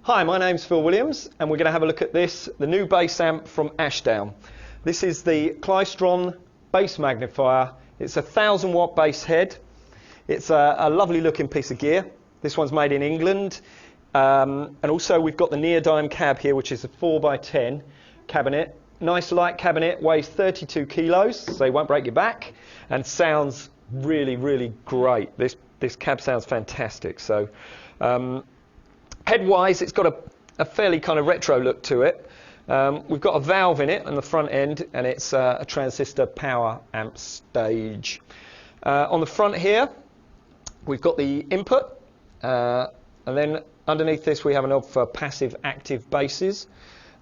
Hi, my name's Phil Williams and we're going to have a look at this, the new bass amp from Ashdown. This is the Klystron Bass Magnifier. It's a 1000 watt bass head. It's a lovely looking piece of gear. This one's made in England. And also we've got the neodyme cab here, which is a 4x10 cabinet. Nice light cabinet, weighs 32 kilos, so it won't break your back, and sounds really, really great. This cab sounds fantastic. So head-wise, it's got a fairly kind of retro look to it. We've got a valve in it on the front end, and it's a transistor power amp stage. On the front here, we've got the input, and then underneath this we have a knob for passive active basses.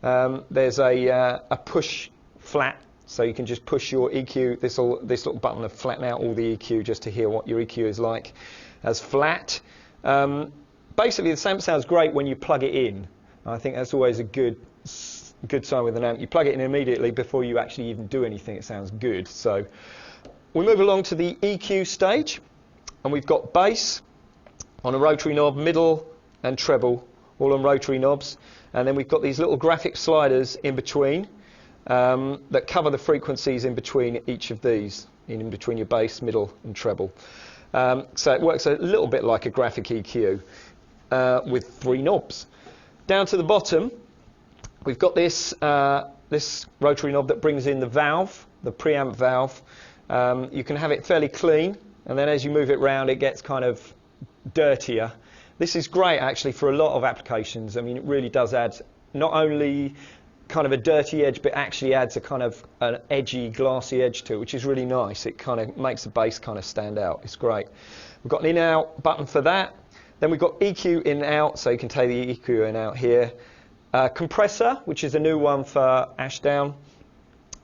There's a push flat, so you can just push your EQ. This little button will flatten out all the EQ just to hear what your EQ is like as flat. Basically, the amp sounds great when you plug it in. I think that's always a good sign with an amp. You plug it in immediately before you actually even do anything. It sounds good. So we move along to the EQ stage, and we've got bass on a rotary knob, middle and treble, all on rotary knobs. And then we've got these little graphic sliders in between that cover the frequencies in between each of these, in between your bass, middle and treble. So it works a little bit like a graphic EQ with 3 knobs. Down to the bottom, we've got this rotary knob that brings in the valve, the preamp valve. You can have it fairly clean, and then as you move it round, it gets kind of dirtier. This is great actually for a lot of applications. I mean, it really does add not only kind of a dirty edge, but actually adds a kind of an edgy, glassy edge to it, which is really nice. It kind of makes the bass kind of stand out. It's great. We've got an in-out button for that. Then we've got EQ in and out, so you can take the EQ in and out here. Compressor, which is a new one for Ashdown.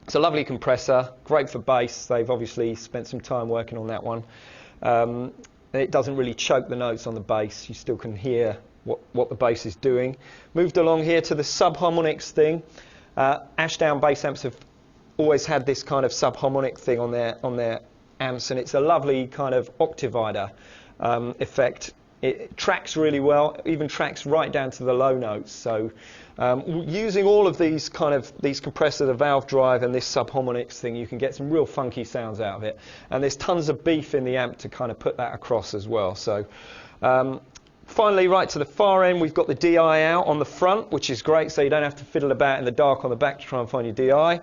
It's a lovely compressor, great for bass. They've obviously spent some time working on that one. It doesn't really choke the notes on the bass. You still can hear what the bass is doing. Moved along here to the Subharmonics thing. Ashdown bass amps have always had this kind of subharmonic thing on their amps, and it's a lovely kind of octavider effect. It tracks really well, even tracks right down to the low notes. So using all of these compressors, the valve drive and this Subharmonics thing, you can get some real funky sounds out of it. And there's tons of beef in the amp to kind of put that across as well. So finally, right to the far end, we've got the DI out on the front, which is great, so you don't have to fiddle about in the dark on the back to try and find your DI.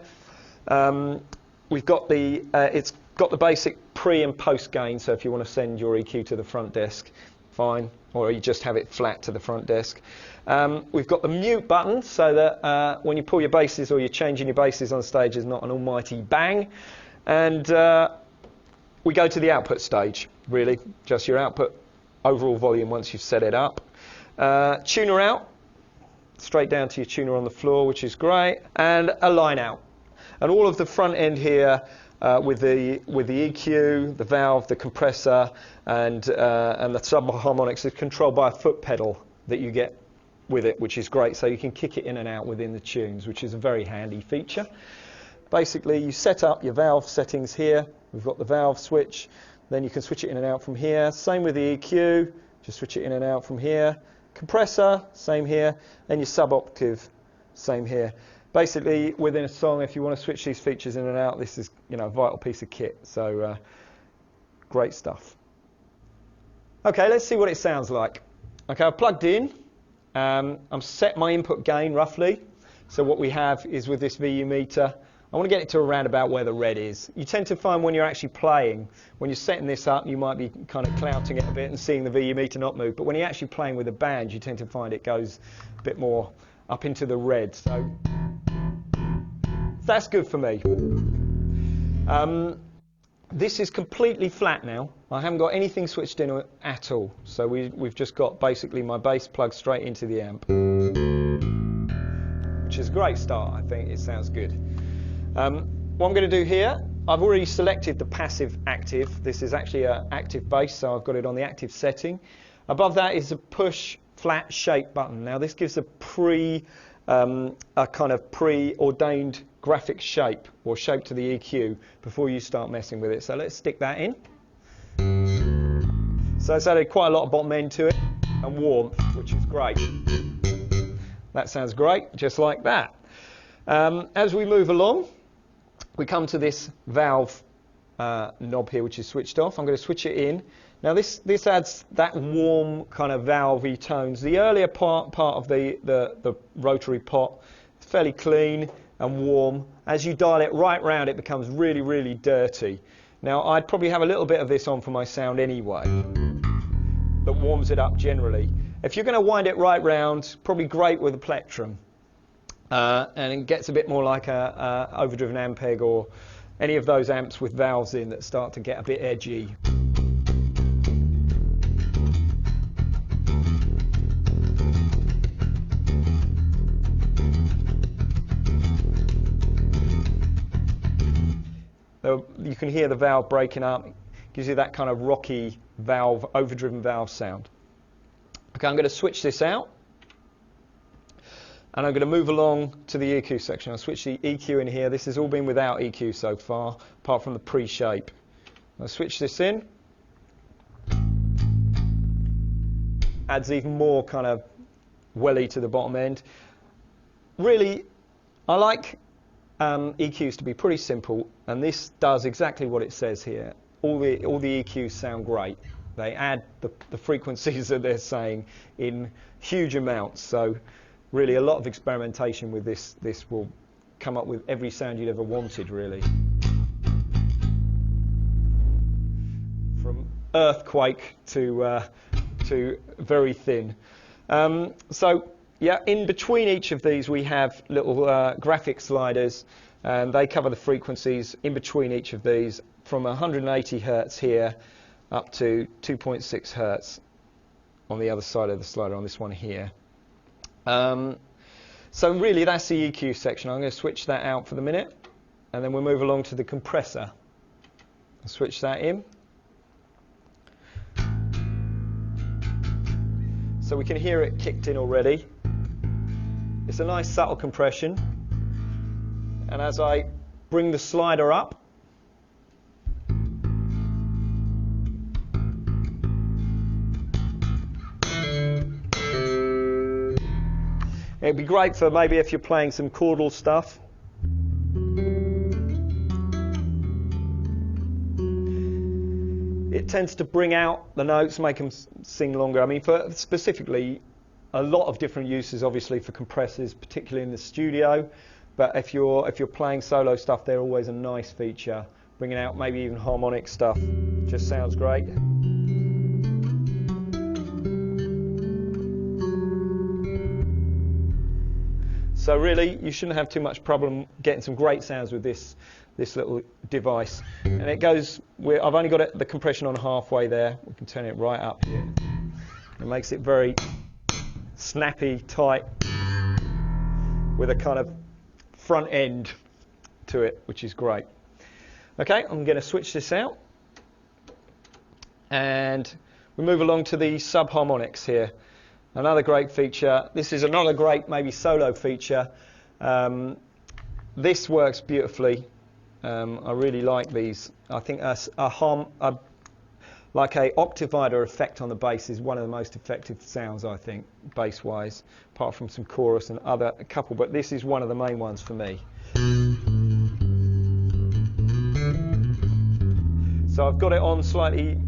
We've got it's got the basic pre and post gain, so if you want to send your EQ to the front desk, fine, or you just have it flat to the front desk. We've got the mute button, so that when you pull your basses or you're changing your basses on stage, there's not an almighty bang. And we go to the output stage, really, just your output overall volume once you've set it up. Tuner out, straight down to your tuner on the floor, which is great, and a line out. And all of the front end here with the EQ, the valve, the compressor, and the Subharmonics is controlled by a foot pedal that you get with it, which is great. So you can kick it in and out within the tunes, which is a very handy feature. Basically, you set up your valve settings here. We've got the valve switch. Then you can switch it in and out from here. Same with the EQ. Just switch it in and out from here. Compressor, same here. Then your sub-octave, same here. Basically, within a song, if you want to switch these features in and out, this is, you know, a vital piece of kit. So great stuff. Okay, let's see what it sounds like. Okay, I've plugged in. I'm set my input gain roughly. So what we have is with this VU meter, I want to get it to around about where the red is. You tend to find when you're actually playing, when you're setting this up, you might be kind of clouting it a bit and seeing the VU meter not move. But when you're actually playing with a band, you tend to find it goes a bit more up into the red. So that's good for me. This is completely flat now. I haven't got anything switched in at all. So we've just got basically my bass plugged straight into the amp, which is a great start. I think it sounds good. What I'm going to do here, I've already selected the passive active. This is actually an active bass, so I've got it on the active setting. Above that is a push flat shape button. Now this gives a kind of preordained graphic shape or shape to the EQ before you start messing with it. So let's stick that in. So it's added quite a lot of bottom end to it and warmth, which is great. That sounds great, just like that. As we move along, we come to this valve knob here, which is switched off. I'm going to switch it in. Now this adds that warm kind of valvey tones. The earlier part of the rotary pot is fairly clean and warm. As you dial it right round, it becomes really, really dirty. Now I'd probably have a little bit of this on for my sound anyway, that warms it up generally. If you're going to wind it right round, probably great with a plectrum. And it gets a bit more like a overdriven Ampeg or any of those amps with valves in that start to get a bit edgy. You can hear the valve breaking up. It gives you that kind of rocky valve, overdriven valve sound. Okay, I'm going to switch this out. And I'm going to move along to the EQ section. I'll switch the EQ in here. This has all been without EQ so far, apart from the pre-shape. I'll switch this in. Adds even more kind of welly to the bottom end. Really, I like EQs to be pretty simple, and this does exactly what it says here. All the EQs sound great. They add the frequencies that they're saying in huge amounts. So really a lot of experimentation with this. This will come up with every sound you'd ever wanted, really. From earthquake to very thin. So yeah, in between each of these we have little graphic sliders, and they cover the frequencies in between each of these from 180 Hertz here up to 2.6 Hertz on the other side of the slider, on this one here. So really that's the EQ section. I'm going to switch that out for the minute, and then we'll move along to the compressor. I'll switch that in. So we can hear it kicked in already. It's a nice subtle compression, and as I bring the slider up, it'd be great for maybe if you're playing some chordal stuff. It tends to bring out the notes, make them sing longer. I mean, for specifically, a lot of different uses, obviously, for compressors, particularly in the studio. But if you're playing solo stuff, they're always a nice feature. Bringing out maybe even harmonic stuff just sounds great. So really, you shouldn't have too much problem getting some great sounds with this little device. And it goes, I've only got the compression on halfway there. We can turn it right up here. It makes it very snappy, tight, with a kind of front end to it, which is great. Okay, I'm going to switch this out. And we move along to the Subharmonics here. Another great feature. This is another great maybe solo feature. This works beautifully. I really like these. I think like a octavider effect on the bass is one of the most effective sounds, I think, bass-wise, apart from some chorus and a couple, but this is one of the main ones for me. So I've got it on slightly